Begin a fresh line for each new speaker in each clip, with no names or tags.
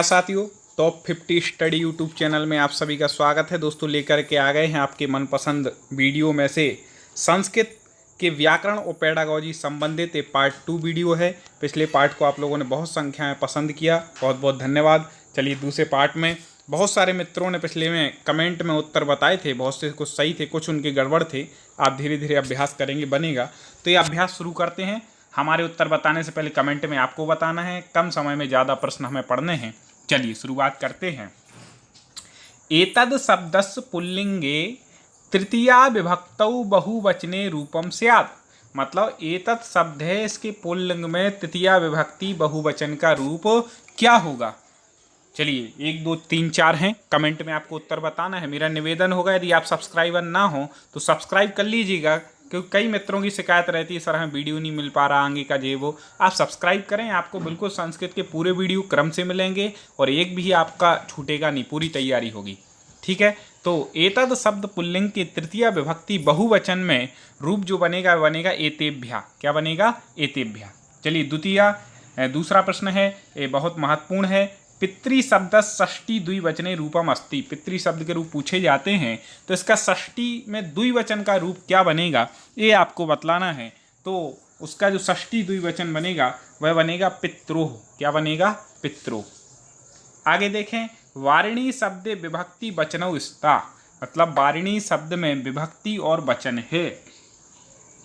साथियों, top 50 study YouTube channel में आप सभी का स्वागत है। दोस्तों, लेकर के आ गए हैं आपके मनपसंद वीडियो में से संस्कृत के व्याकरण और पेडागॉजी संबंधित एक पार्ट 2 वीडियो है। पिछले पार्ट को आप लोगों ने बहुत संख्या में पसंद किया, बहुत बहुत धन्यवाद। चलिए, दूसरे पार्ट में बहुत सारे मित्रों ने पिछले में कमेंट में उत्तर बताए थे, बहुत से कुछ सही थे, कुछ उनके गड़बड़ थे। आप धीरे धीरे अभ्यास करेंगे, बनेगा। तो ये अभ्यास शुरू करते हैं। हमारे उत्तर बताने से पहले कमेंट में आपको बताना है, कम समय में ज़्यादा प्रश्न हमें पढ़ने हैं। चलिए शुरुआत करते हैं। एतद शब्दस्य पुल्लिंगे तृतीया विभक्तौ बहुवचने रूपम स्यात्। मतलब एतद शब्द है, इसके पुल्लिंग में तृतीया विभक्ति बहुवचन का रूप क्या होगा। चलिए, 1 2 3 4 हैं, कमेंट में आपको उत्तर बताना है। मेरा निवेदन होगा, यदि आप सब्सक्राइबर ना हो तो सब्सक्राइब कर लीजिएगा, क्योंकि कई मित्रों की शिकायत रहती है, सर हमें वीडियो नहीं मिल पा रहा आगे का जे वो। आप सब्सक्राइब करें, आपको बिल्कुल संस्कृत के पूरे वीडियो क्रम से मिलेंगे और एक भी आपका छूटेगा नहीं, पूरी तैयारी होगी। ठीक है, तो एतद शब्द पुल्लिंग की तृतीया विभक्ति बहुवचन में रूप जो बनेगा बनेगा एतेभ्या। क्या बनेगा? एतेभ्या। चलिए, दूसरा प्रश्न है, ये बहुत महत्वपूर्ण है। पितृ शब्द षष्ठी द्विवचने रूपम अस्ति। पितृ शब्द के रूप पूछे जाते हैं, तो इसका षष्ठी में द्विवचन का रूप क्या बनेगा, ये आपको बतलाना है। तो उसका जो षष्ठी द्विवचन बनेगा वह बनेगा पित्रोह। क्या बनेगा? पित्रोह। आगे देखें, वारिणी शब्द विभक्ति वचनौ स्था। मतलब वारिणी शब्द में विभक्ति और वचन है।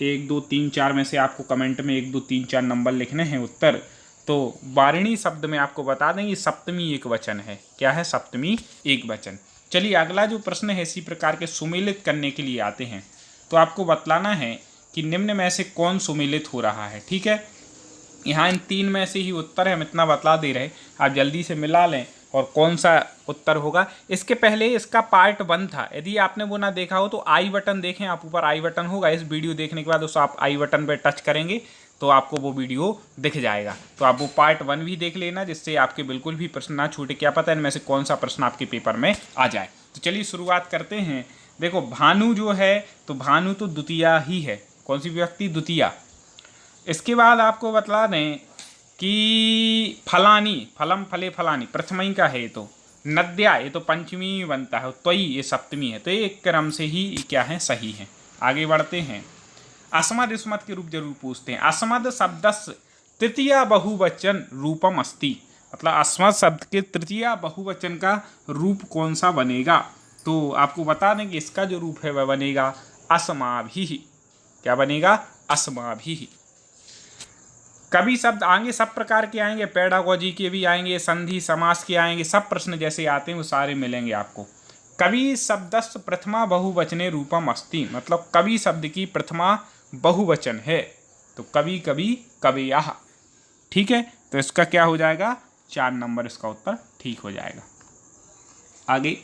1 2 3 4 में से आपको कमेंट में 1 2 3 4 नंबर लिखने हैं उत्तर। तो वारिणी शब्द में आपको बता दें, ये सप्तमी एक वचन है। क्या है? सप्तमी एक वचन। चलिए, अगला जो प्रश्न है, इसी प्रकार के सुमेलित करने के लिए आते हैं। तो आपको बतलाना है कि निम्न में से कौन सुमेलित हो रहा है। ठीक है, यहाँ इन 3 में से ही उत्तर है, हम इतना बतला दे रहे, आप जल्दी से मिला लें और कौन सा उत्तर होगा। इसके पहले इसका पार्ट 1 था, यदि आपने वो ना देखा हो तो आई बटन देखें आप, ऊपर आई बटन होगा। इस वीडियो देखने के बाद उस आप आई बटन पर टच करेंगे तो आपको वो वीडियो दिख जाएगा। तो आप वो पार्ट 1 भी देख लेना, जिससे आपके बिल्कुल भी प्रश्न ना छूटे। क्या पता इनमें से कौन सा प्रश्न आपके पेपर में आ जाए। तो चलिए शुरुआत करते हैं। देखो, भानु जो है, तो भानु तो द्वितीया ही है। कौन सी विभक्ति? द्वितीया। इसके बाद आपको बतला दें कि फलानी, फलम फले फलानी प्रथमई का है। तो नद्या, ये तो पंचमी बनता है। त्वयी, ये सप्तमी है। तो ये एक क्रम से ही क्या है? सही है। आगे बढ़ते हैं। अस्मद स्मद के रूप जरूर पूछते हैं। अस्मद शब्दस्य तृतीया बहुवचन रूपम अस्ति। मतलब अस्मद शब्द के तृतीया बहुवचन का रूप कौन सा बनेगा। तो आपको बता दें कि इसका जो रूप है वह बनेगा अस्माभिः। क्या बनेगा? अस्माभिः। कभी शब्द आएंगे, सब प्रकार के आएंगे, पेडागॉजी के भी आएंगे, संधि समास के आएंगे, सब प्रश्न जैसे आते हैं वो सारे मिलेंगे आपको। कवि शब्दस्य प्रथमा बहुवचने रूपम अस्ति। मतलब कवि शब्द की प्रथमा बहुवचन है, तो कवि कवि कवयः। ठीक है, तो इसका क्या हो जाएगा? 4 नंबर इसका उत्तर ठीक हो जाएगा। आगे,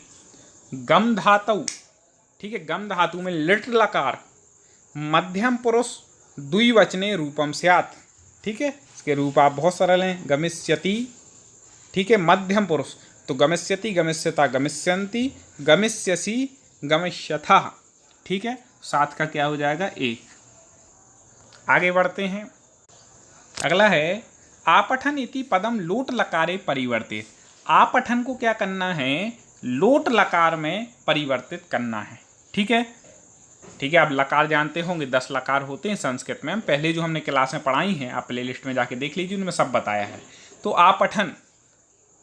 गम धातु। ठीक है, गम धातु में लिट लकार मध्यम पुरुष द्विवचने रूपम स्यात्। ठीक है, इसके रूप आप बहुत सरल हैं। गमिष्यति, ठीक है, मध्यम पुरुष, तो गमिष्यति, गमिष्यता, गमिष्यन्ति, गमिष्यसि, गमिष्यथः। ठीक है, 7 का क्या हो जाएगा? 1। आगे बढ़ते हैं। अगला है, आपठन इति पदम लोट लकारे परिवर्तित। आपठन को क्या करना है? लोट लकार में परिवर्तित करना है। ठीक है, ठीक है, आप लकार जानते होंगे, 10 लकार होते हैं संस्कृत में। हम पहले जो हमने क्लास में पढ़ाई हैं, आप प्ले लिस्ट में जाके देख लीजिए, उनमें सब बताया है। तो आपठन,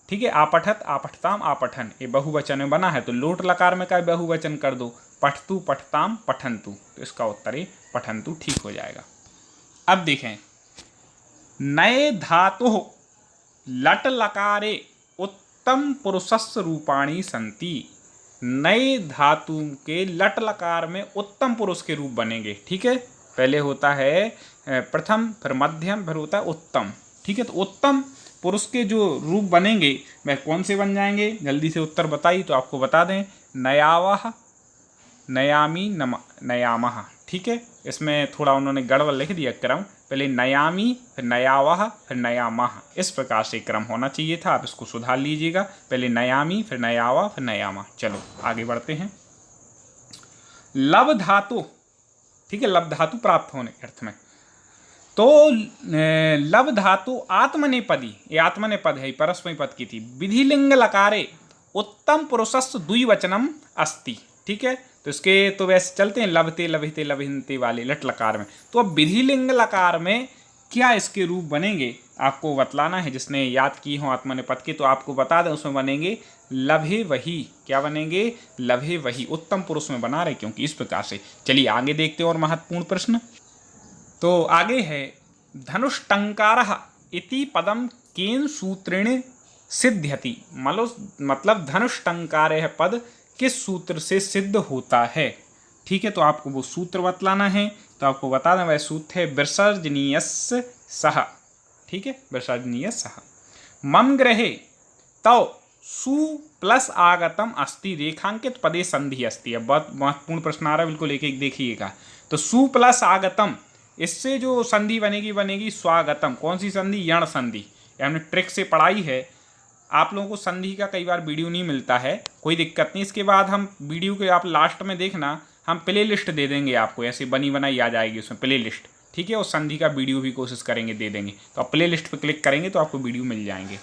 ठीक है, आपठत, आपठताम, आपठन, ये बहुवचन में बना है, तो लोट लकार में का बहुवचन कर दो, पठतु, पठताम, पठन्तु। तो इसका उत्तर ही पठन्तु ठीक हो जाएगा। अब देखें, नए धातु लट लकारे उत्तम पुरुषस्य रूपाणि संति। नए धातु के लट लकार में उत्तम पुरुष के रूप बनेंगे। ठीक है, पहले होता है प्रथम, फिर मध्यम, फिर होता है उत्तम। ठीक है, तो उत्तम पुरुष के जो रूप बनेंगे वह कौन से बन जाएंगे? जल्दी से उत्तर बताइए। तो आपको बता दें, नयावह, नयामी, नयामः। ठीक है, इसमें थोड़ा उन्होंने गड़बड़ लिख दिया क्रम, पहले नयामी, फिर नयावह, फिर नयामः। इस प्रकार से क्रम होना चाहिए था, आप इसको सुधार लीजिएगा। पहले नयामी, फिर नयावह, फिर नयामः। चलो आगे बढ़ते हैं। लब धातु, ठीक है, लब धातु प्राप्त होने के अर्थ में। तो लब धातु आत्मनेपदी, ये आत्मनेपद है, परस्मै पद की थी। विधिलिंग लकारे उत्तम पुरुषस्व द्विवचनम अस्ति, ठीक है। तो इसके तो वैसे चलते हैं लभते लभिते लभिन्ते वाले लट लकार में। तो अब विधिलिंग लकार में क्या इसके रूप बनेंगे आपको बतलाना है। जिसने याद की हो आत्मनेपद के तो आपको बता दें, उसमें बनेंगे लभे वही। क्या बनेंगे? लभे वही। उत्तम पुरुष में बना रहे क्योंकि इस प्रकार से। चलिए आगे देखते हैं और महत्वपूर्ण प्रश्न। तो आगे है धनुष्टंकारः इति पदम केन सूत्रेण सिद्ध्यति। मतलब धनुष्टंकार यह पद किस सूत्र से सिद्ध होता है, ठीक है। तो आपको वो सूत्र बतलाना है। तो आपको बता दें वह सूत्र है विसर्जनीयस्य सह, ठीक है, विसर्जनीय सह। मम गृहे तौ सु प्लस आगतम अस्ति रेखांकित पदे संधि अस्ति। अब बहुत महत्वपूर्ण प्रश्न आ रहा है, बिल्कुल एक एक देखिएगा। तो सु प्लस आगतम, इससे जो संधि बनेगी स्वागतम। कौन सी संधि? यण संधि। हमने ट्रिक से पढ़ाई है। आप लोगों को संधि का कई बार वीडियो नहीं मिलता है, कोई दिक्कत नहीं। इसके बाद हम वीडियो के आप लास्ट में देखना, हम प्ले लिस्ट दे देंगे आपको, ऐसे बनी बनाई आ जाएगी उसमें प्ले लिस्ट, ठीक है। और संधि का वीडियो भी कोशिश करेंगे दे देंगे। तो आप प्ले लिस्ट पर क्लिक करेंगे तो आपको वीडियो मिल जाएंगे।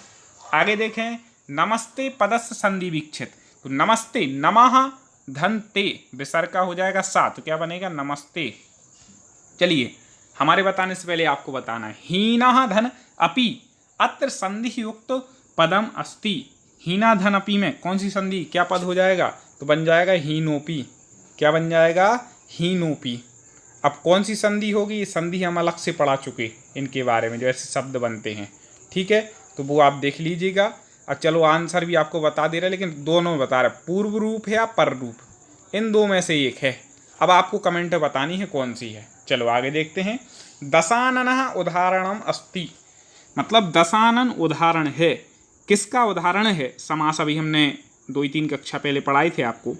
आगे देखें नमस्ते पदस्य संधि विक्षित। तो नमस्ते, नमः धन ते, विसर्ग का हो जाएगा सा, तो क्या बनेगा? नमस्ते। चलिए हमारे बताने से पहले आपको बताना है हीना धन अपि अत्र संधि युक्त पदम अस्ति। हीना धन अपि में कौन सी संधि, क्या पद हो जाएगा? तो बन जाएगा हीनोपि। क्या बन जाएगा? हीनोपि। अब कौन सी संधि होगी? ये संधि हम अलग से पढ़ा चुके इनके बारे में, जो ऐसे शब्द बनते हैं, ठीक है। तो वो आप देख लीजिएगा। और चलो आंसर भी आपको बता दे रहे, लेकिन दोनों में बता रहे, पूर्व रूप है या पर रूप, इन दो में से एक है। अब आपको कमेंट में बतानी है कौन सी है। चलो आगे देखते हैं। दशाननः उदाहरणम अस्ति, मतलब दशानन उदाहरण है। किसका उदाहरण है? समास अभी हमने 2-3 कक्षा पहले पढ़ाई थे आपको।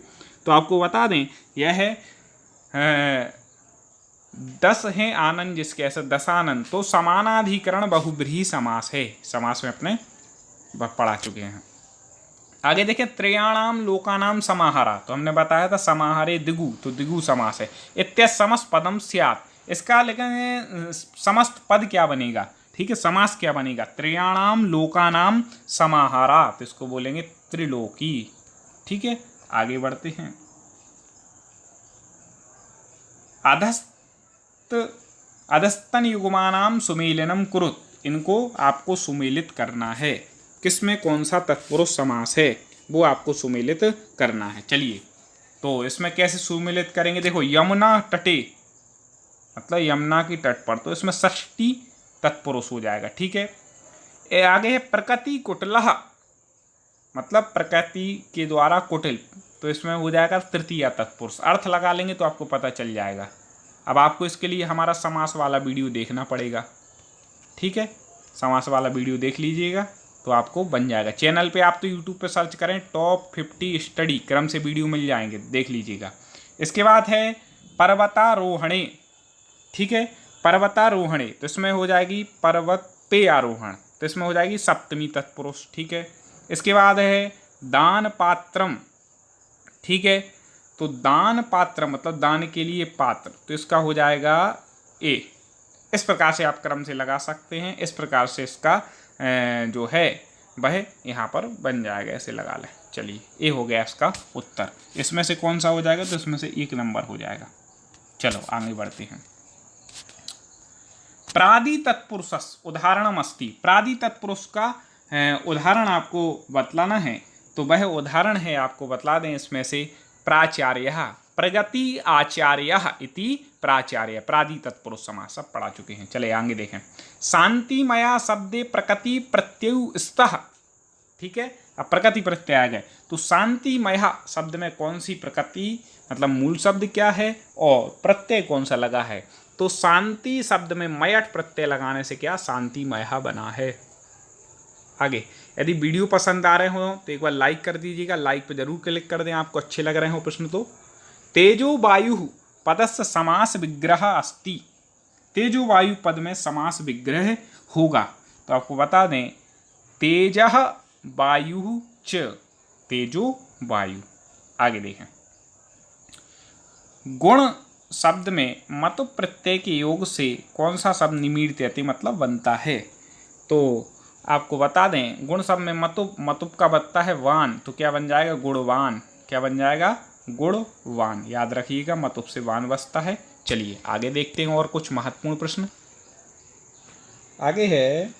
तो आपको बता दें यह है 10 है आनंद, जिसके ऐसे दशानन तो समानाधिकरण बहुब्रीहि समास है। समास में अपने पढ़ा चुके हैं। आगे देखें त्रयाणाम लोकानाम समाहारा, तो हमने बताया था समाहारे दिगु, तो दिगु समास है। इत्य समस्त पदम स्यात्, इसका लेकिन समस्त पद क्या बनेगा, ठीक है, समास क्या बनेगा? त्रयाणाम लोकानाम समाहारा, तो इसको बोलेंगे त्रिलोकी, ठीक है। आगे बढ़ते हैं। अधस्तन युग्मानाम सुमेलनम कुरुत, इनको आपको सुमेलित करना है। किसमें? कौन सा तत्पुरुष समास है वो आपको सुमेलित करना है। चलिए तो इसमें कैसे सुमेलित करेंगे? देखो यमुना तटे, मतलब यमुना की तट पर, तो इसमें षष्ठी तत्पुरुष हो जाएगा, ठीक है। आगे है प्रकृति कुटिलः, मतलब प्रकृति के द्वारा कुटिल, तो इसमें हो जाएगा तृतीय तत्पुरुष। अर्थ लगा लेंगे तो आपको पता चल जाएगा। अब आपको इसके लिए हमारा समास वाला वीडियो देखना पड़ेगा, ठीक है। समास वाला वीडियो देख लीजिएगा तो आपको बन जाएगा। चैनल पे आप तो यूट्यूब पे सर्च करें टॉप 50 स्टडी क्रम से वीडियो मिल जाएंगे, देख लीजिएगा। इसके बाद है पर्वतारोहणे, ठीक है। पर्वतारोहणे, तो इसमें हो जाएगी पर्वत पे आरोहण, तो इसमें हो जाएगी सप्तमी तत्पुरुष, ठीक है। इसके बाद है दान पात्रम, ठीक है। तो दान पात्र मतलब दान के लिए पात्र, तो इसका हो जाएगा ए। इस प्रकार से आप क्रम से लगा सकते हैं। इस प्रकार से इसका जो है वह यहाँ पर बन जाएगा, ऐसे लगा लें। चलिए ए हो गया इसका उत्तर। इसमें से कौन सा हो जाएगा? तो इसमें से 1 नंबर हो जाएगा। चलो आगे बढ़ते हैं। प्रादि तत्पुरुष उदाहरणम अस्ति, प्रादि तत्पुरुष का उदाहरण आपको बतलाना है। तो वह उदाहरण है, आपको बतला दें, इसमें से प्राचार्यः, प्रगति आचार्यः इति प्राचार्य, प्रादि तत्पुरुष समास सब पढ़ा चुके हैं। चले आगे देखें। शांतिमया शब्दे प्रकृति प्रत्ययु स्तः, ठीक है। अब प्रकृति प्रत्यय आ गए, तो शांतिमय शब्द में कौन सी प्रकृति, मतलब मूल शब्द क्या है और प्रत्यय कौन सा लगा है? तो शांति शब्द में मयट प्रत्यय लगाने से क्या शांतिमय बना है। आगे यदि वीडियो पसंद आ रहे हो तो एक बार लाइक कर दीजिएगा, लाइक पे जरूर क्लिक कर दें आपको अच्छे लग रहे हो प्रश्न। तो तेजो वायु पदस्य समास विग्रह अस्ति, तेजो वायु पद में समास विग्रह होगा। तो आपको बता दें तेजः वायु च, तेजो वायु। आगे देखें गुण शब्द में मतु प्रत्यय के योग से कौन सा शब्द निमीड़ते मतलब बनता है? तो आपको बता दें, गुण शब्द में मतुप का बनता है वान, तो क्या बन जाएगा? गुणवान। क्या बन जाएगा? गुणवान। याद रखिएगा, मतुप से वान बसता है। चलिए आगे देखते हैं और कुछ महत्वपूर्ण प्रश्न। आगे है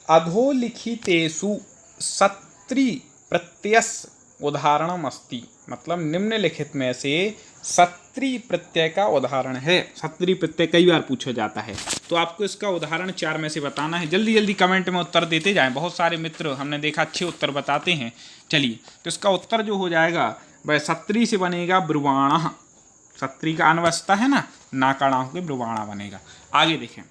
अधोलिखितेषु सत्री प्रत्ययस्य उदाहरणम अस्ति, मतलब निम्नलिखित में से सत्री प्रत्यय का उदाहरण है। सत्री प्रत्यय कई बार पूछा जाता है, तो आपको इसका उदाहरण 4 में से बताना है। जल्दी जल्दी कमेंट में उत्तर देते जाएं, बहुत सारे मित्र हमने देखा अच्छे उत्तर बताते हैं। चलिए, तो इसका उत्तर जो हो जाएगा वह सत्री से बनेगा ब्रुवाणः। सत्री का अनवस्था है ना, नाकाणा होकर ब्रुवाणा बनेगा। आगे देखें,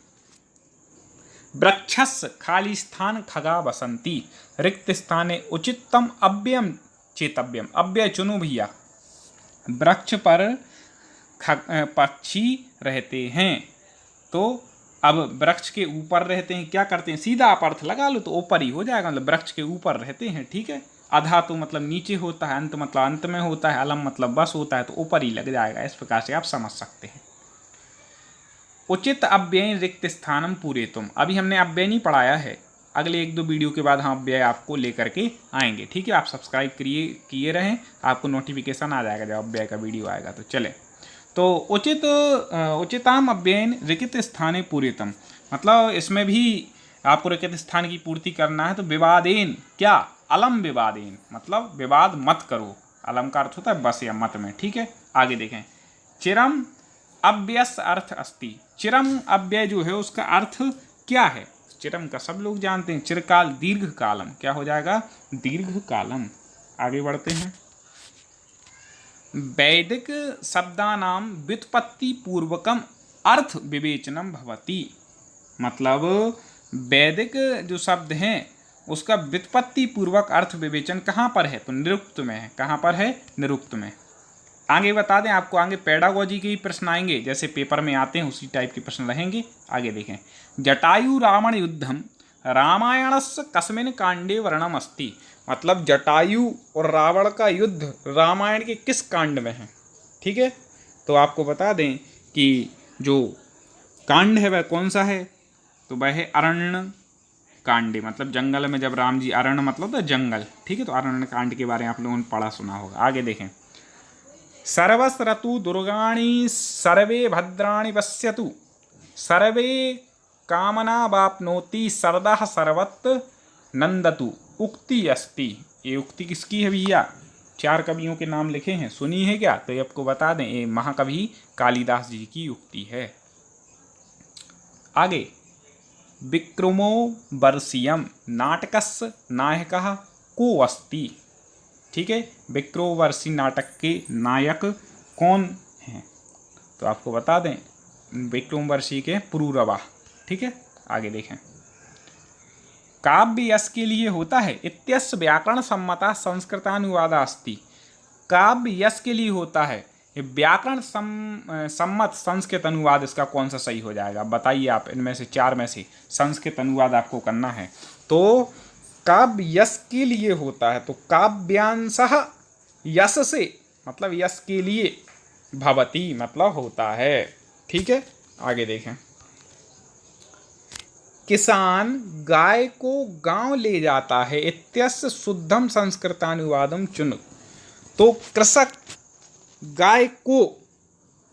वृक्षस्य खाली स्थान खगा बसंती, रिक्त स्थाने उचितम अव्ययम चेतव्यम। अव्यय चुनो भैया। वृक्ष पर पक्षी रहते हैं, तो अब वृक्ष के ऊपर रहते हैं, क्या करते हैं? सीधा आप अर्थ लगा लो तो ऊपर ही हो जाएगा, मतलब वृक्ष के ऊपर रहते हैं। ठीक है, अधा तो मतलब नीचे होता है, अंत मतलब अंत में होता है, अलम मतलब बस होता है, तो ऊपर ही लग जाएगा। इस प्रकार से आप समझ सकते हैं। उचित अव्यय रिक्त स्थानम पूरे तुम। अभी हमने अव्यय नहीं पढ़ाया है, अगले 1-2 वीडियो के बाद हम अव्यय आपको लेकर के आएंगे। ठीक है, आप सब्सक्राइब किए रहें, आपको नोटिफिकेशन आ जाएगा जब अव्यय का वीडियो आएगा। तो चले, तो उचिताम अव्ययन रिक्त स्थाने पूरेतम, मतलब इसमें भी आपको रिक्त स्थान की पूर्ति करना है। तो विवादेन, क्या? अलम विवादेन, मतलब विवाद मत करो। अलम का अर्थ होता है बस या मत में। ठीक है, आगे देखें, चिरम अव्यस अर्थ अस्ति। चिरम अव्यय जो है उसका अर्थ क्या है? चिरम का सब लोग जानते हैं, चिरकाल, दीर्घ कालम। क्या हो जाएगा? दीर्घ कालम। आगे बढ़ते हैं, वैदिक शब्दानां व्युत्पत्ति पूर्वकम अर्थ विवेचनम भवति, मतलब वैदिक जो शब्द हैं उसका व्युत्पत्ति पूर्वक अर्थ विवेचन कहाँ पर है? तो निरुक्त में है। कहाँ पर है? निरुक्त में। आगे बता दें आपको, आगे पेडागोजी के ही प्रश्न आएंगे, जैसे पेपर में आते हैं उसी टाइप के प्रश्न रहेंगे। आगे देखें, जटायु रावण युद्धम रामायणस्य कस्मिन् कांडे वर्णम अस्ति, मतलब जटायु और रावण का युद्ध रामायण के किस कांड में है? ठीक है, तो आपको बता दें कि जो कांड है वह कौन सा है? तो वह है अरण्य कांडे, मतलब जंगल में जब राम जी, अरण्य मतलब तो जंगल। ठीक है, तो अरण्य कांड के बारे में आप लोगों ने पढ़ा सुना होगा। आगे देखें, सर्वस्रतु दुर्गाणि सर्वे भद्राणि पश्यतु, सर्वे कामना वाप्नोति, सर्वतः सर्वत्र नंदतु, उक्ति अस्ति। ये उक्ति किसकी है भैया? 4 कवियों के नाम लिखे हैं, सुनी है क्या? तो ये आपको बता दें, ये महाकवि कालिदास जी की उक्ति है। आगे, विक्रमो वर्षीयम नाटकस्य नायकः को अस्ति। ठीक है, विक्रमोर्वशी नाटक के नायक कौन हैं? तो आपको बता दें, विक्रमोर्वशी के पुरूरवा। ठीक है, आगे देखें, काव्य यश के लिए होता है, इत्यस्य व्याकरण सम्मता संस्कृतानुवादा अस्ति। काव्य यश के लिए होता है, ये व्याकरण सम्मत संस्कृत अनुवाद इसका कौन सा सही हो जाएगा? बताइए आप, इनमें से 4 में से संस्कृत अनुवाद आपको करना है। तो काव्य यश के लिए होता है, तो काव्यांशः यश से, मतलब यश के लिए, भवति मतलब होता है। ठीक है, आगे देखें, किसान गाय को गांव ले जाता है, इत्यस्य शुद्धम संस्कृतानुवादम चुन। तो कृषक गाय को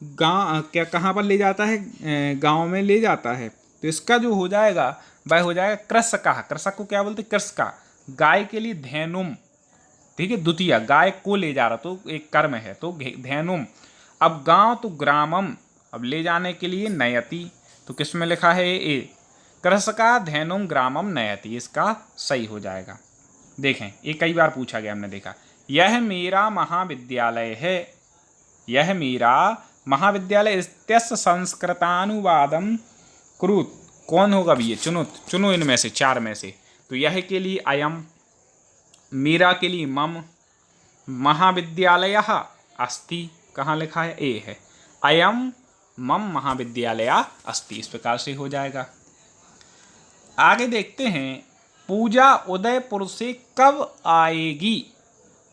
कहाँ पर ले जाता है? गांव में ले जाता है, तो इसका जो हो जाएगा वह हो जाएगा कृषका। कृषक को क्या बोलते? कृषका। गाय के लिए धेनुम। ठीक है, द्वितीय, गाय को ले जा रहा, तो एक कर्म है, तो धेनुम। अब गांव तो ग्रामम, अब ले जाने के लिए नयति, तो किस में लिखा है? ए, कृषका धेनुम ग्रामम नयति, इसका सही हो जाएगा। देखें, ये कई बार पूछा गया, हमने देखा, यह मेरा महाविद्यालय है, यह मेरा महाविद्यालय, इत्यस्य संस्कृतानुवादम कुरुत। कौन होगा भैया? चुनो इनमें से 4 में से। तो यह के लिए अयम, मेरा के लिए मम, महाविद्यालयः अस्ति, कहाँ लिखा है? ए है, अयम मम महाविद्यालय अस्ति, इस प्रकार से हो जाएगा। आगे देखते हैं, पूजा उदयपुर से कब आएगी?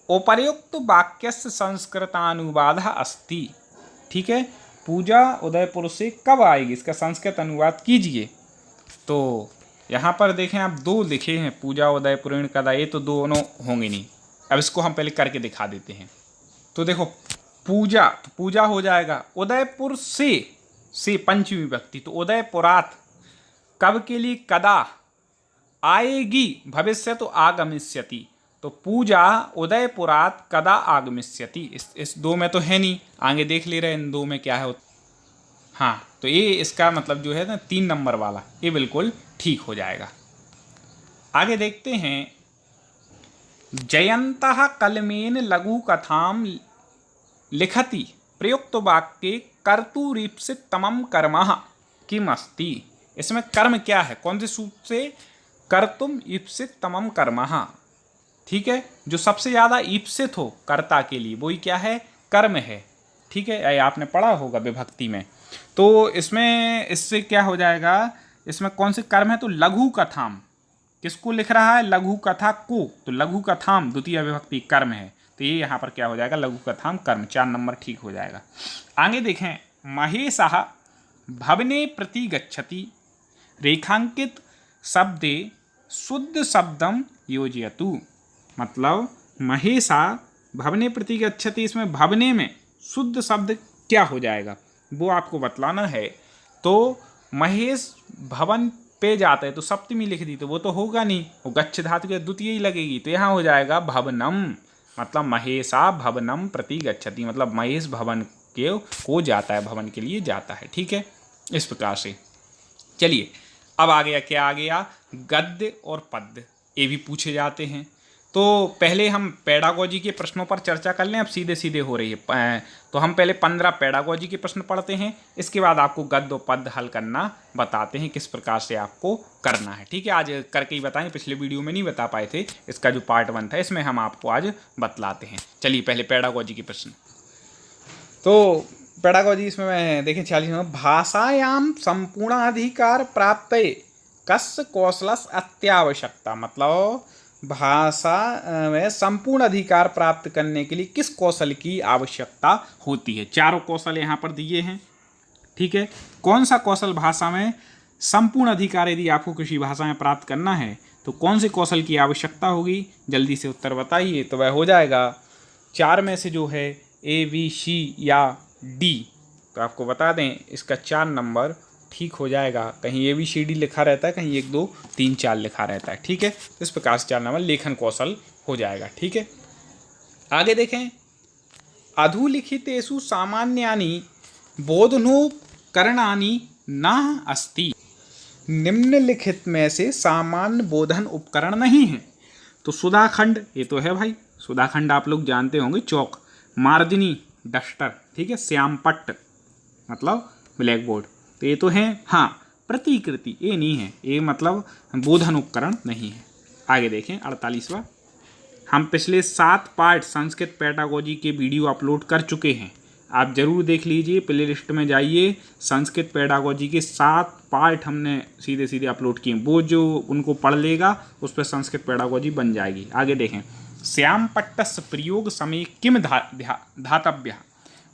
उपर्युक्त वाक्यस्य संस्कृतानुवादः अस्ति। ठीक है, पूजा उदयपुर से कब आएगी, इसका संस्कृत अनुवाद कीजिए। तो यहाँ पर देखें आप दो लिखे हैं, पूजा उदयपुरीण कदा, ये तो दोनों होंगे नहीं। अब इसको हम पहले करके दिखा देते हैं। तो देखो पूजा, तो पूजा हो जाएगा, उदयपुर से पंचमी विभक्ति, तो उदयपुरात कब के लिए, कदा आएगी, भविष्य तो आगमिष्यति, तो पूजा उदयपुरात कदा आगमिष्यति। इस दो में तो है नहीं, आगे देख ले रहे हैं इन दो में क्या है। हाँ, तो ये इसका मतलब जो है ना 3 नंबर वाला, ये बिल्कुल ठीक हो जाएगा। आगे देखते हैं, जयंतः कलमेन लघु कथाम लिखति प्रयुक्त वाक्ये कर्तुरीप्सितमं कर्मः किमस्ति। इसमें कर्म क्या है, कौन से सूत्र से, कर्तुम ईप्सितमं कर्मः, ठीक है, जो सबसे ज़्यादा ईप्सित हो कर्ता के लिए वही क्या है, कर्म है, ठीक है, आपने पढ़ा होगा विभक्ति में। तो इसमें इससे क्या हो जाएगा, इसमें कौन से कर्म है, तो लघु कथाम, किसको लिख रहा है, लघु कथा को, तो लघु कथाम द्वितीय विभक्ति कर्म है, तो ये यहाँ पर क्या हो जाएगा, लघु कथाम कर्म, 4 नंबर ठीक हो जाएगा। आगे देखें, महेशः भवने प्रति गच्छति रेखांकित शब्दे शुद्ध शब्दम योजयतु, मतलब महेशा भवने प्रति गच्छति, इसमें भवने में शुद्ध शब्द क्या हो जाएगा वो आपको बतलाना है। तो महेश भवन पे जाता है तो सप्तमी लिख दी, तो वो तो होगा नहीं, वो गच्छ धातु के द्वितीय ही लगेगी, तो यहाँ हो जाएगा भवनम, मतलब महेशा भवनम प्रति गच्छति, मतलब महेश भवन के को जाता है, भवन के लिए जाता है, ठीक है, इस प्रकार से। चलिए अब आ गया, क्या आ गया, गद्य और पद्य, ये भी पूछे जाते हैं। तो पहले हम पेडागोजी के प्रश्नों पर चर्चा कर लें, अब सीधे सीधे हो रही है। तो हम पहले 15 पेडागोजी के प्रश्न पढ़ते हैं, इसके बाद आपको गद्य और पद्य हल करना बताते हैं, किस प्रकार से आपको करना है, ठीक है। आज करके ही बताएं, पिछले वीडियो में नहीं बता पाए थे, इसका जो पार्ट 1 था इसमें हम आपको आज बतलाते हैं। चलिए पहले पेडागोजी के प्रश्न। तो पेडागोजी इसमें देखिए 40 नंबर, भाषायाम संपूर्णाधिकार प्राप्त कस्य कौशलस अत्यावश्यकता, मतलब भाषा में संपूर्ण अधिकार प्राप्त करने के लिए किस कौशल की आवश्यकता होती है। 4 कौशल यहाँ पर दिए हैं, ठीक है। कौन सा कौशल भाषा में संपूर्ण अधिकार यदि आपको किसी भाषा में प्राप्त करना है तो कौन से कौशल की आवश्यकता होगी, जल्दी से उत्तर बताइए। तो वह हो जाएगा 4 में से जो है A, B, C या D, तो आपको बता दें इसका 4 नंबर ठीक हो जाएगा। कहीं ABCD लिखा रहता है, कहीं 1 2 3 4 लिखा रहता है, ठीक है। इस प्रकार से 4 नंबर लेखन कौशल हो जाएगा, ठीक है। आगे देखें, अधुलिखितेषु सामान्यानि बोधनोपकरणानि न अस्ति, निम्नलिखित में से सामान्य बोधन उपकरण नहीं है। तो सुधाखंड, ये तो है भाई, सुधाखंड आप लोग जानते होंगे, चौक, मार्जनी डस्टर, ठीक है, श्यामपट्ट मतलब ब्लैक बोर्ड, तो ये तो है। हाँ, प्रतिकृति ये नहीं है, ये मतलब बोधन उपकरण नहीं है। आगे देखें 48वां, हम पिछले 7 पार्ट संस्कृत पेडागोजी के वीडियो अपलोड कर चुके हैं, आप ज़रूर देख लीजिए, प्ले लिस्ट में जाइए, संस्कृत पेडागोजी के 7 पार्ट हमने सीधे सीधे अपलोड किए, वो जो उनको पढ़ लेगा उस पर संस्कृत पेडागोजी बन जाएगी। आगे देखें, श्यामपट्टस्य प्रयोग समय किम धातव्य,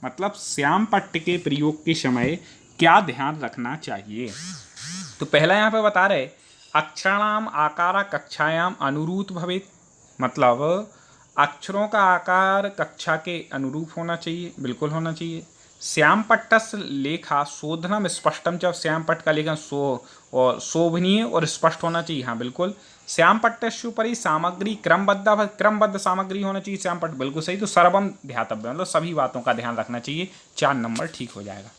मतलब श्यामपट्ट के प्रयोग के समय क्या ध्यान रखना चाहिए। तो पहला यहाँ पे बता रहे, अक्षराणाम आकारा कक्षायाम अनुरूप भवेत, मतलब अक्षरों का आकार कक्षा के अनुरूप होना चाहिए, बिल्कुल होना चाहिए। श्यामपट्टस्य लेखा शोधनम स्पष्टम, जब श्यामपट्ट का लेखन शोभनीय और स्पष्ट होना चाहिए, हाँ बिल्कुल। श्यामपट्टस्योपरि सामग्री क्रमबद्ध सामग्री होना चाहिए, श्यामपट्ट बिल्कुल सही। तो सर्वम ध्यातव्य, मतलब सभी बातों का ध्यान रखना चाहिए, 4 नंबर ठीक हो जाएगा।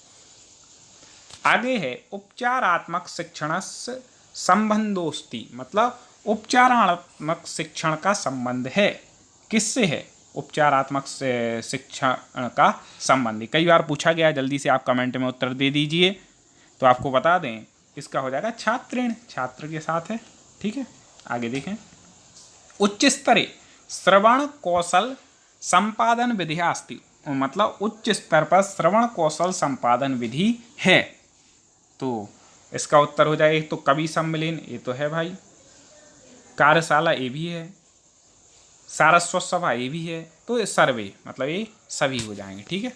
आगे है उपचारात्मक शिक्षण संबंधोस्ति, मतलब उपचारात्मक शिक्षण का संबंध है, किससे है, उपचारात्मक शिक्षण का संबंध। कई बार पूछा गया, जल्दी से आप कमेंट में उत्तर दे दीजिए। तो आपको बता दें इसका हो जाएगा छात्रेण, छात्र के साथ है, ठीक है। आगे देखें, उच्च स्तरे श्रवण कौशल संपादन विधि अस्ति, मतलब उच्च स्तर पर श्रवण कौशल संपादन विधि है। तो इसका उत्तर हो जाएगा, तो कवि सम्मेलन ये तो है भाई, कार्यशाला ये भी है, सारस्वत सभा ये भी है, तो ये सर्वे मतलब ये सभी हो जाएंगे, ठीक है।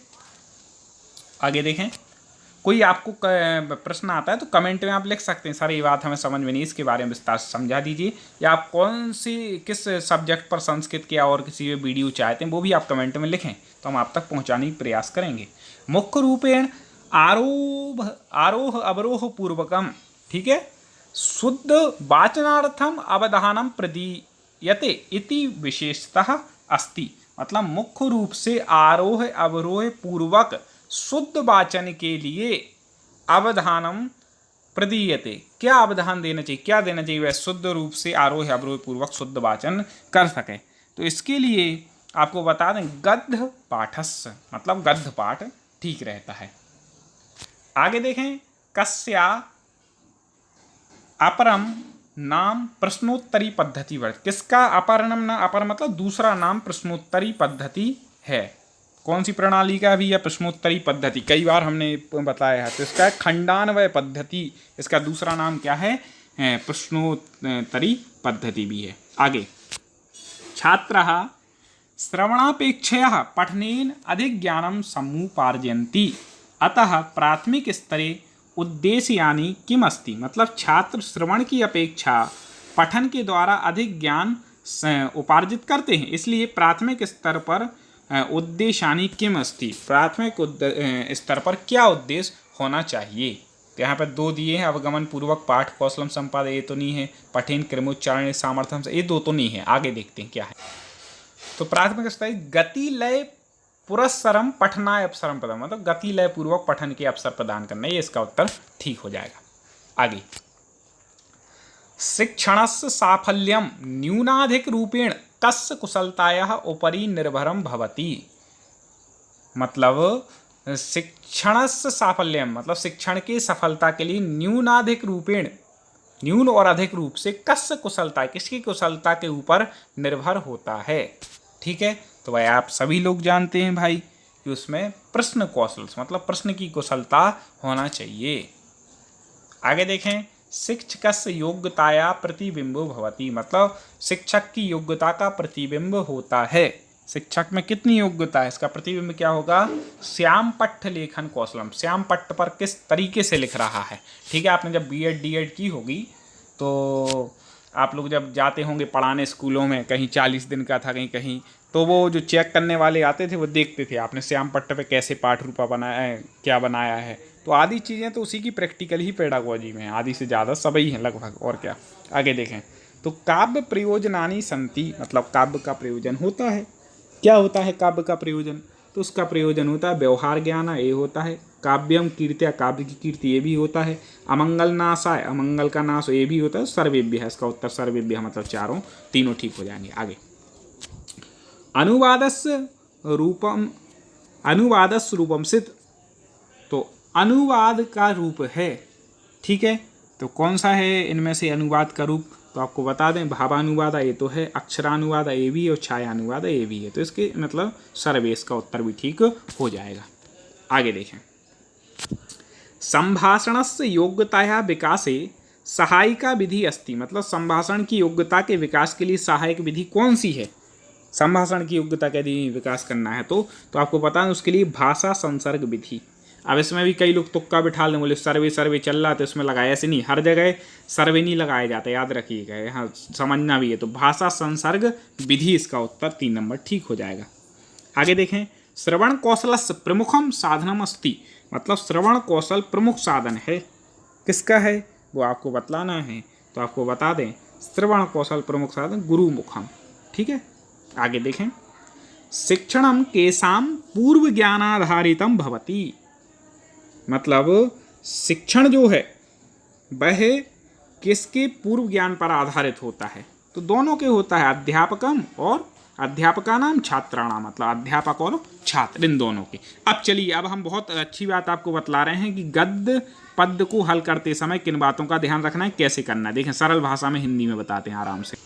आगे देखें, कोई आपको प्रश्न आता है तो कमेंट में आप लिख सकते हैं, सर ये बात हमें समझ में नहीं, इसके बारे में विस्तार से समझा दीजिए, या आप कौन सी किस सब्जेक्ट पर संस्कृत के और किसी भी वीडियो चाहते हैं वो भी आप कमेंट में लिखें, तो हम आप तक पहुंचाने की प्रयास करेंगे। मुख्य रूपेण आरोह अवरोह पूर्वकम, ठीक है, शुद्ध वाचनार्थम अवधानम प्रदीयते इति विशेषतः अस्ति। मतलब मुख्य रूप से आरोह अवरोह पूर्वक शुद्ध वाचन के लिए अवधानम प्रदीयते, क्या अवधान देना चाहिए, क्या देना चाहिए, वह शुद्ध रूप से आरोह अवरोह पूर्वक शुद्ध वाचन कर सके। तो इसके लिए आपको बता दें गद्य पाठस्य, मतलब गद्य पाठ ठीक रहता है। आगे देखें, कस्या अपरम नाम प्रश्नोत्तरी पद्धति वर्त, किसका अपरम ना, अपर मतलब दूसरा नाम प्रश्नोत्तरी पद्धति है। कौन सी प्रणाली का भी है प्रश्नोत्तरी पद्धति, कई बार हमने बताया है। तो इसका खंडान्वय पद्धति, इसका दूसरा नाम क्या है, प्रश्नोत्तरी पद्धति भी है। आगे, छात्रः श्रवणापेक्षया पठनेन अधिक ज्ञानं समुपार्जयन्ति, अतः प्राथमिक स्तरे उद्देश्यानि किम अस्ति। मतलब छात्र श्रवण की अपेक्षा पठन के द्वारा अधिक ज्ञान उपार्जित करते हैं, इसलिए प्राथमिक स्तर पर उद्देश्यानि किम अस्ति, प्राथमिक स्तर पर क्या उद्देश्य होना चाहिए। तो यहाँ पर दो दिए हैं, अवगमन पूर्वक पाठ कौशलम संपादन, ये तो नहीं है, पठन क्रमोच्चारण सामर्थ्यम से, ये दो तो नहीं है। आगे देखते हैं क्या है। तो प्राथमिक स्तर गति लय पुरस्सरम पठनाय अवसरम प्रदान, मतलब गति लय पूर्वक पठन के अवसर प्रदान करना, ये इसका उत्तर ठीक हो जाएगा। आगे, शिक्षणस्य साफल्यम न्यूनाधिक रूपेण कस्य कुशलतायाः उपरि निर्भरं भवति। मतलब शिक्षणस्य साफल्यम, मतलब शिक्षण की सफलता के लिए न्यूनाधिक रूपेण, न्यून और अधिक रूप से कस्य कुशलता, किसकी कुशलता के ऊपर निर्भर होता है। ठीक है, तो भाई आप सभी लोग जानते हैं भाई कि उसमें प्रश्न कौशल मतलब प्रश्न की कुशलता होना चाहिए। आगे देखें, शिक्षकस्य योग्यताया प्रतिबिंबो भवति, मतलब शिक्षक की योग्यता का प्रतिबिंब होता है। शिक्षक में कितनी योग्यता है, इसका प्रतिबिंब क्या होगा, श्याम पट्ट लेखन कौशलम, श्याम पट्ट पर किस तरीके से लिख रहा है। ठीक है, आपने जब बीएड डीएड की होगी तो आप लोग जब जाते होंगे पढ़ाने स्कूलों में, कहीं 40 दिन का था कहीं कहीं, तो वो जो चेक करने वाले आते थे वो देखते थे आपने श्याम पट्ट पे कैसे पाठ रूपा बनाया है, क्या बनाया है। तो आधी चीज़ें तो उसी की प्रैक्टिकल ही पेडागोजी में, आधी से ज़्यादा सभी हैं लगभग, और क्या। आगे देखें, तो काव्य प्रयोजनानि संति, मतलब काव्य का प्रयोजन होता है। क्या होता है काव्य का प्रयोजन, तो उसका प्रयोजन होता है व्यवहार ज्ञान, ये होता है। काव्यम कीर्त्या, काव्य की कीर्ति, ये भी होता है। अमंगल नाशाय, अमंगल का नाश, ये भी होता है। सर्वेभ्यः, इसका उत्तर सर्वेभ्यः मतलब चारों, तीनों ठीक हो जाएंगे। आगे, अनुवादस्य रूपम सिद्ध, तो अनुवाद का रूप है। ठीक है, तो कौन सा है इनमें से अनुवाद का रूप, तो आपको बता दें भावानुवाद ये तो है, अक्षरानुवाद ये भी, और छायानुवाद ये भी है। तो इसके मतलब सर्वेश का उत्तर भी ठीक हो जाएगा। आगे देखें, संभाषणस्य योग्यताया विकासे सहायिका विधि अस्ति, मतलब संभाषण की योग्यता के विकास के लिए सहायक विधि कौन सी है। संभाषण की योग्यता का यदि विकास करना है तो आपको पता है उसके लिए भाषा संसर्ग विधि। अब इसमें भी कई लोग तुक्का बिठा लें, बोले सर्वे सर्वे चल रहा है तो इसमें लगाया, ऐसे नहीं, हर जगह सर्वे नहीं लगाया जाता, याद रखिएगा, यहाँ समझना भी है। तो भाषा संसर्ग विधि, इसका उत्तर 3 नंबर ठीक हो जाएगा। आगे देखें, श्रवण कौशलस्य प्रमुखम साधनम अस्ति, मतलब श्रवण कौशल प्रमुख साधन है। किसका है वो आपको बतलाना है, तो आपको बता दें श्रवण कौशल प्रमुख साधन गुरुमुखम। ठीक है, आगे देखें, शिक्षणम केसाम पूर्व ज्ञानाधारितम भवति, मतलब शिक्षण जो है वह किसके पूर्व ज्ञान पर आधारित होता है, तो दोनों के होता है, अध्यापकम और अध्यापकानाम छात्राणाम, मतलब अध्यापक और छात्र, इन दोनों के। अब चलिए, अब हम बहुत अच्छी बात आपको बतला रहे हैं कि गद्य पद्य को हल करते समय किन बातों का ध्यान रखना है, कैसे करना है। देखें, सरल भाषा में हिंदी में बताते हैं आराम से।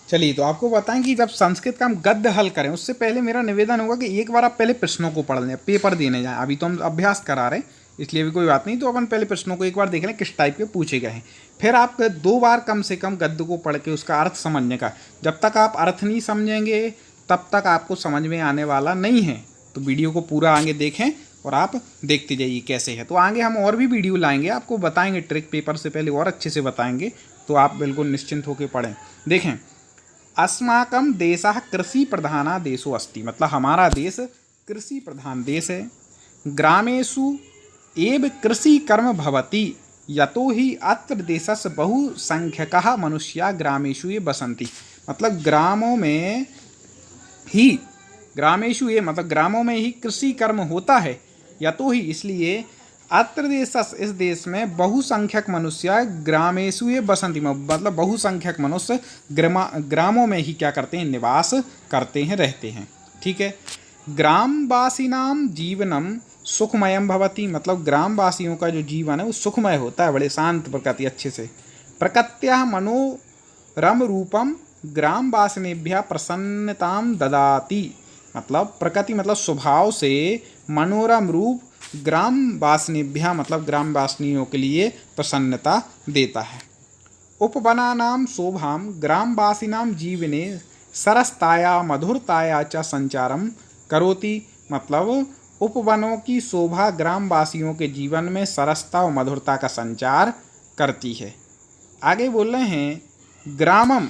चलिए, तो आपको बताएं कि जब संस्कृत का हम गद्य हल करें उससे पहले मेरा निवेदन होगा कि एक बार आप पहले प्रश्नों को पढ़ लें, पेपर देने जाएं। अभी तो हम अभ्यास करा रहे हैं इसलिए भी कोई बात नहीं, तो अपन पहले प्रश्नों को एक बार देख लें किस टाइप के पूछे गए हैं। फिर आप 2 बार कम से कम गद्य को पढ़ के उसका अर्थ समझने का, जब तक आप अर्थ नहीं समझेंगे तब तक आपको समझ में आने वाला नहीं है। तो वीडियो को पूरा आगे देखें और आप देखते जाइए कैसे है। तो आगे हम और भी वीडियो लाएंगे, आपको बताएंगे ट्रिक, पेपर से पहले और अच्छे से बताएंगे, तो आप बिल्कुल निश्चिंत होकर पढ़ें। देखें, अस्माकं देशः कृषि प्रधाना देशो अस्ति, मतलब हमारा देश कृषि प्रधान देश है। ग्रामेषु एव कृषि कर्म भवति यतो ही अत्र देशस्य बहुसंख्यकाः मनुष्याः ग्रामेषु ये बसन्ति, मतलब ग्रामेषु ये मतलब ग्रामों में ही कृषि कर्म होता है। यतो ही इसलिए अत्र देशस्य इस देश में बहुसंख्यक मनुष्य ग्रामेषु ये बसंती, मतलब बहुसंख्यक मनुष्य ग्रामों में ही क्या करते हैं, निवास करते हैं, रहते हैं। ठीक है। ग्रामवासिनां जीवनम सुखमयम भवति, मतलब ग्रामवासियों का जो जीवन है वो सुखमय होता है, बड़े शांत प्रकृति अच्छे से। प्रकृत्या मनोरम रूपम ग्रामवासिनेभ्यः प्रसन्नतां ददाति, मतलब प्रकृति मतलब स्वभाव से मनोरम रूप ग्रामवासिनेभ्यः मतलब ग्रामवासियों के लिए प्रसन्नता देता है। उपवनानां शोभां ग्रामवासिनां जीवने सरसताया मधुरताया च संचारम करोति, मतलब उपवनों की शोभा ग्रामवासियों के जीवन में सरसता और मधुरता का संचार करती है। आगे बोल रहे हैं ग्रामम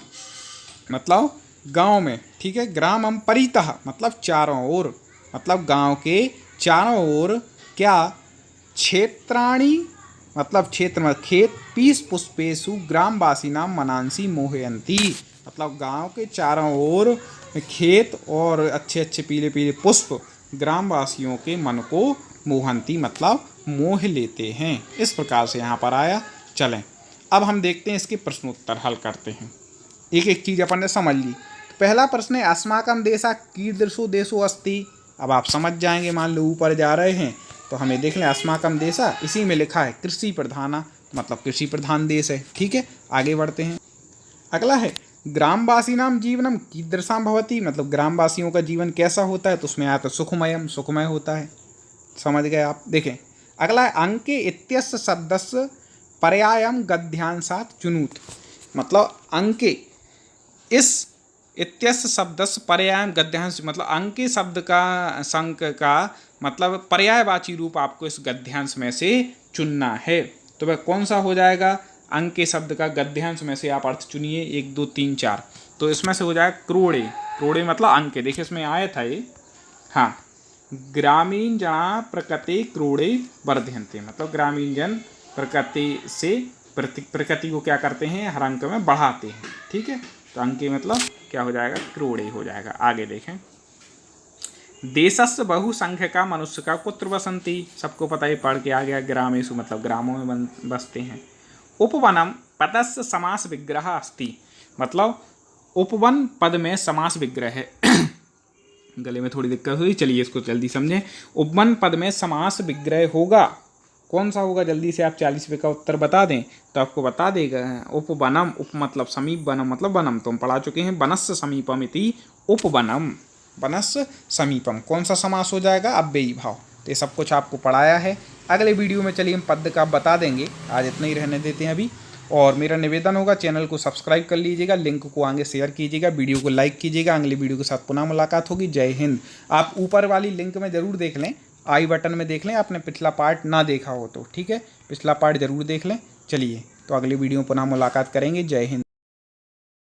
मतलब गांव में। ठीक है। ग्रामम परितः मतलब चारों ओर, मतलब गांव के चारों ओर क्या, क्षेत्राणि मतलब क्षेत्र में खेत, पीस पुष्पेशु ग्रामवासिनां मनांसी मोहयंती, मतलब गांव के चारों ओर खेत और अच्छे अच्छे पीले पीले पुष्प ग्रामवासियों के मन को मोहंती मतलब मोह लेते हैं। इस प्रकार से यहाँ पर आया। चलें अब हम देखते हैं इसके प्रश्नोत्तर हल करते हैं। एक एक चीज़ अपन ने समझ ली। तो पहला प्रश्न है अस्माकं देशः कीदृशो देशो अस्ति। अब आप समझ जाएंगे, मान लो ऊपर जा रहे हैं तो हमें देख लें अस्माकं देशः, इसी में लिखा है कृषि प्रधाना, मतलब कृषि प्रधान देश है। ठीक है। आगे बढ़ते हैं। अगला है ग्रामवासिनां जीवनम कीदृशां भवति, मतलब ग्रामवासियों का जीवन कैसा होता है, तो उसमें आया तो सुखमयम, सुखमय होता है। समझ गए आप। देखें अगला है अंके इत्यस्य शब्दस्य पर्यायम गद्यांशात् चुनूत, मतलब अंके इस इत्यस्य शब्दस्य पर्यायम गद्यांश, मतलब अंके शब्द का संक का मतलब पर्यायवाची रूप आपको इस गद्यांश में से चुनना है। तो वह कौन सा हो जाएगा, अंके शब्द का गद्यांश में से आप अर्थ चुनिए 1 2 3 4। तो इसमें से हो जाएगा क्रोड़े। क्रोड़े मतलब अंके, देखिए इसमें आया था ये, हाँ, ग्रामीण जना प्रकृति क्रोड़े वर्धयन्ते, मतलब ग्रामीण जन प्रकृति से प्रकृति को क्या करते हैं, हर अंक में बढ़ाते हैं। ठीक है। तो अंके मतलब क्या हो जाएगा, क्रोड़े हो जाएगा। आगे देखें देशस्य बहुसंख्यका मनुष्य का कुत्र वसंती, सबको पता ही पढ़ के आ गया। ग्रामेषु मतलब ग्रामों में बसते हैं। उपवनम पदस्य समास विग्रह अस्ति, मतलब उपवन पद में समास विग्रह है। गले में थोड़ी दिक्कत हुई, चलिए इसको जल्दी समझें। उपवन पद में समास विग्रह होगा, कौन सा होगा, जल्दी से आप 40 का उत्तर बता दें तो आपको बता देगा। उपवनम, उप मतलब समीप, वनम मतलब वनम, तो हम पढ़ा चुके हैं। वनस्य समीपम इति उपवनम, वनस्य समीपम कौन सा समास हो जाएगा, अव्ययी भाव। तो ये सब कुछ आपको पढ़ाया है। अगले वीडियो में चलिए हम पद का बता देंगे, आज इतना ही रहने देते हैं अभी। और मेरा निवेदन होगा चैनल को सब्सक्राइब कर लीजिएगा, लिंक को आगे शेयर कीजिएगा, वीडियो को लाइक कीजिएगा। अगले वीडियो के साथ पुनः मुलाकात होगी। जय हिंद। आप ऊपर वाली लिंक में ज़रूर देख लें, आई बटन में देख लें, आपने पिछला पार्ट ना देखा हो तो। ठीक है, पिछला पार्ट ज़रूर देख लें। चलिए तो अगले वीडियो में पुनः मुलाकात करेंगे। जय हिंद।